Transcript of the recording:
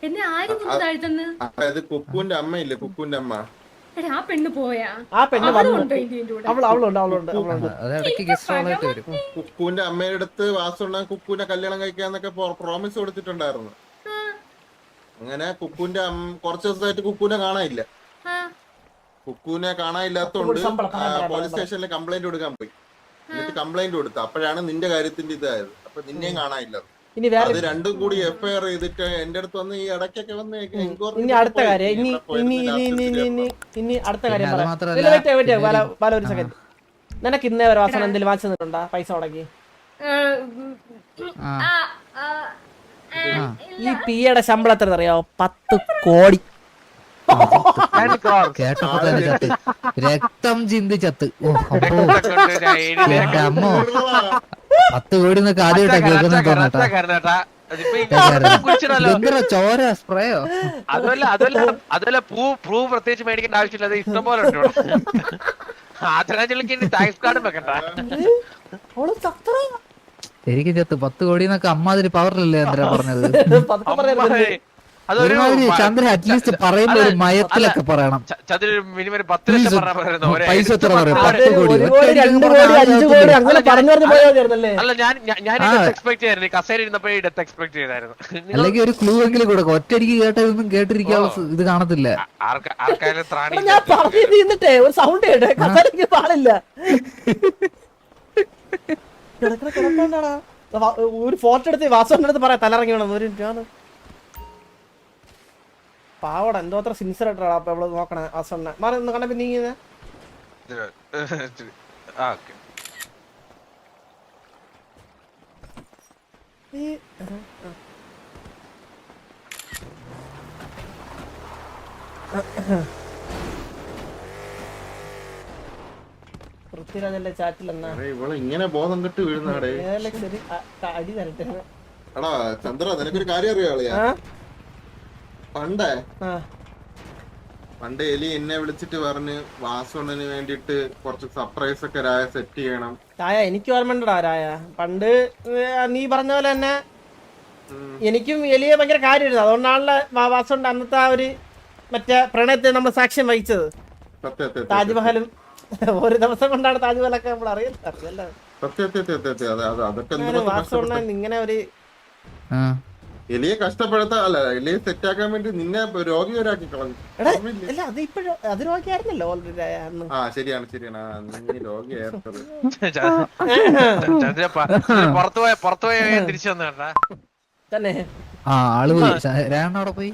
എന്നെ ആരും നിന്ന് താഴ്ത്തുന്നു. അതായത് കുക്കുവിന്റെ അമ്മയില്ലേ, കുക്കുവിന്റെ അമ്മ. എടാ ആ പെണ്ണ് പോയാ? ആ പെണ്ണ് വന്നു. അവളുണ്ടോ ഇതിന്റെ കൂടെ? അവളുണ്ട്. കുക്കുവിന്റെ അമ്മയുടെ അടുത്ത് വാസുണ്ണ കുക്കുവിനെ കല്യാണം കഴിക്കാന്നൊക്കെ പ്രോമിസ് കൊടുത്തിട്ടുണ്ടായിരുന്നു. അങ്ങനെ കുക്കുവിന്റെ കുറച്ച് ദിവസമായിട്ട് കുക്കുവിനെ കാണാനില്ല. കുക്കുവിനെ കാണാനില്ലാത്തോണ്ട് പോലീസ് സ്റ്റേഷനിൽ കംപ്ലൈന്റ് കൊടുക്കാൻ പോയി. എന്നിട്ട് കംപ്ലൈന്റ് കൊടുത്തു. അപ്പോഴാണ് നിന്റെ കാര്യത്തിന്റെ ഇതായത്. അപ്പൊ നിന്നെയും കാണാനില്ല. അത് രണ്ടും കൂടി എഫ്ഐആർ ചെയ്തിട്ട് എന്റെ അടുത്ത് വന്ന് ഈ ഇടയ്ക്കൊക്കെ വന്ന് ഇനി അടുത്ത കാര്യം ഇനി അടുത്ത കാര്യം ഒരു സെക്കൻഡ്. നിനക്ക് ഇന്നേ വരെ വാസന എന്തെങ്കിലും വാങ്ങിച്ചു തന്നിട്ടുണ്ടാ പൈസ മുടക്കി? ഈ പിയുടെ ശമ്പളം എത്ര അറിയാവോ? 10 കോടി. കേട്ടപ്പോ തന്നെ ചത്ത്, രക്തം ചിന്തി ചത്ത്. അമ്മോ 10 കോടി എന്നൊക്കെ ആദ്യമായിട്ടാ കേൾക്കുന്ന. ചോര സ്പ്രേയോ? അതല്ല പ്രൂവ് പ്രത്യേകിച്ച് മേടിക്കേണ്ട ആവശ്യമില്ല. ഇഷ്ടം പോലെ ആദരാഞ്ജലിക്ക് താങ്ക്സ് കാർഡും വെക്കണ്ട. ശരിക്കും ചത്ത്. 10 കോടി എന്നൊക്കെ അമ്മാതിരി പവറിലല്ലേ ചന്ദ്ര പറഞ്ഞത്? ചന്ദ്ര അറ്റ്ലീസ്റ്റ് പറയുമ്പോ ഒരു മയത്തിലൊക്കെ പറയണം. മിനിമം 10 ലക്ഷം പൈസ എത്ര പറയും? 10 കോടി. അല്ല ഞാൻ എക്സ്പെക്ട് ചെയ്യായിരുന്നു. കസേര ഇരുന്നപ്പോഴേ ഡെത്ത് എക്സ്പെക്ട് ചെയ്തായിരുന്നു. അല്ലെങ്കിൽ ഒരു ക്ലൂ എങ്കിലും കൊടുക്കും. ഒറ്റയടിക്ക് കേട്ടതൊന്നും കേട്ടിരിക്കാനുള്ള ഇത് കാണത്തില്ല. ആർക്കായാലും ത്രാണി ഒരു സൗണ്ട് പാടില്ല. ഒരു ഫോട്ടോ എടുത്ത് വാസുവിന്റെ അടുത്ത് പറയാം തലറങ്ങി വേണം. ഒരു പാവട എന്തോ അത്ര സിൻസിയർ ആയിട്ടാണ് അപ്പൊ അവള് നോക്കണേ. വാസുണ്ണ മാറി ഒന്ന് കണ്ടപ്പോ നീങ്ങുന്നേ. പൃഥ്വിരാജന്റെ ചാറ്റിൽ എന്നാ ഇങ്ങനെ ബോധം കെട്ട് വീഴുന്നാടേ. അടി തരട്ടെ. എടാ ചന്ദ്ര, നിനക്കൊരു കാര്യം അറിയാളിയാ? പണ്ട് എലി എന്നെ വിളിച്ചിട്ട് പറഞ്ഞ് വാസുണ്ണന് വേണ്ടിട്ട് കുറച്ച് സർപ്രൈസ് ഒക്കെ രായ സെറ്റ് ചെയ്യണം. രായ എനിക്ക് ഓർമ്മണ്ടടാ. രായ പണ്ട് നീ പറഞ്ഞ പോലെ തന്നെ എനിക്കും എലിയെ ഭയങ്കര കാര്യമായിരുന്നു. അതുകൊണ്ടാണല്ലോ വാസുണ്ട് അന്നത്തെ ആ ഒരു മറ്റേ പ്രണയത്തെ നമ്മൾ സാക്ഷ്യം വഹിച്ചത്. താജ്മഹലും ഒരു ദിവസം കൊണ്ടാണ് താജ്മഹലൊക്കെ നമ്മൾ അറിയല്ലോ. വാസുണ്ണൻ ഇങ്ങനെ ഒരു എലിയെ കഷ്ടപ്പെടുത്താ അല്ല, എലിയെ സെറ്റ് ആക്കാൻ വേണ്ടി നിന്നെ രോഗിവരാക്കി കളഞ്ഞു. അത് രോഗിയായിരുന്നല്ലോ ഓൾറെഡി. ശരിയാണ് നീ രോഗിയായിരുന്നത്. പുറത്തുപോയ തിരിച്ചു വന്നു തന്നെ. ആള് പോയി. പോയി